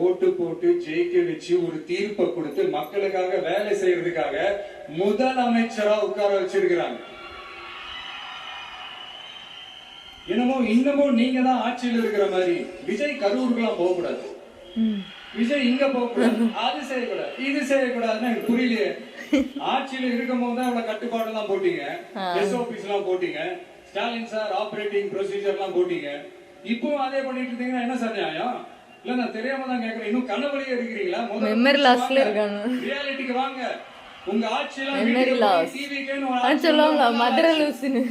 ஓட்டு போட்டு ஜெயிக்க வச்சு ஒரு தீர்ப்பை கொடுத்து மக்களுக்காக வேலை செய்யறதுக்காக முதலமைச்சரா உட்கார வச்சிருக்கிறாங்க. என்னமோ இன்னமும் நீங்க தான் ஆட்சியில் இருக்கிற மாதிரி விஜய் கரூருக்குலாம் போக கூடாது, விஜய் இங்க போக கூடாது, அது செய்யக்கூடாது, இது செய்யக்கூடாதுன்னு எனக்கு புரியலையே. ஆட்சியில இருக்கும் போது தான் இவ்வளவு கட்டுப்பாடு எல்லாம் போட்டீங்க, SOPs எல்லாம் போட்டீங்க, ஸ்டாலின் சார் ஆபரேட்டிங் ப்ரொசீஜர் எல்லாம் போட்டீங்க. இப்பவும் அதே பண்ணிட்டு இருந்தீங்கன்னா என்ன சார் நியாயம்? இல்ல நான் தெரியாம தான் கேக்குறேன். இன்னும் கனவுலயே இருக்கிறீங்களா? மெமரி லாஸ்ல இருக்காங்க. ரியாலிட்டிக்கு வாங்க. உங்க ஆட்சியெல்லாம் மெமரி லாஸ் சொல்லுவாங்க, மதுரை லூசுன்னு.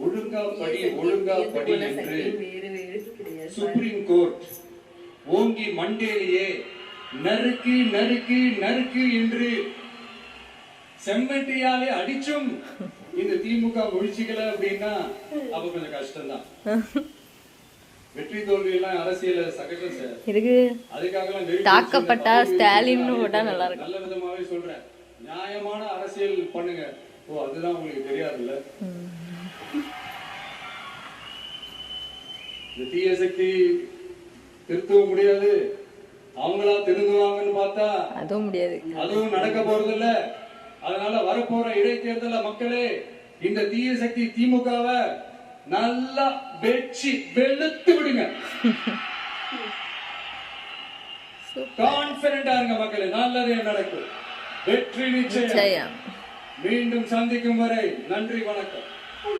ஒழுங்கா படி என்று சுப்ரீம் கோர்ட் ஓங்கி மண்டேலியே நறுக்கு நறுக்கு நறுக்கு என்று செம்மட்டியாலே அடிச்சும் இந்த திமுக ஒழிச்சிக்கல அப்படின்னா அப்ப கொஞ்சம் கஷ்டம்தான். வெற்றி தோல்வி எல்லாம் அரசியல சகஜம் சார். அதுக்காக தாக்கப்பட்டா ஸ்டாலின் போட்டா நல்லா இருக்கும். நல்ல விதமாவே சொல்றேன், நியாயமான அரசியல் பண்ணுங்க. ஓ அதுதான் உங்களுக்கு தெரியாதுல்ல. இந்த தீய சக்தி திருத்தவும் முடியாது, அவங்களா திருந்துவாங்கன்னு பார்த்தா அதுவும் முடியாது, அதுவும் நடக்க போறது இல்ல. அதனால வரப்போற இடைத்தேர்தல மக்களே இந்த தீய சக்தி திமுகவை நல்லா வெச்சி வெளுத்து விடுங்க. கான்பிடண்டா இருங்க மக்களே, நல்லதே நடக்கும், வெற்றி நிச்சயம். மீண்டும் சந்திக்கும் வரை நன்றி, வணக்கம்.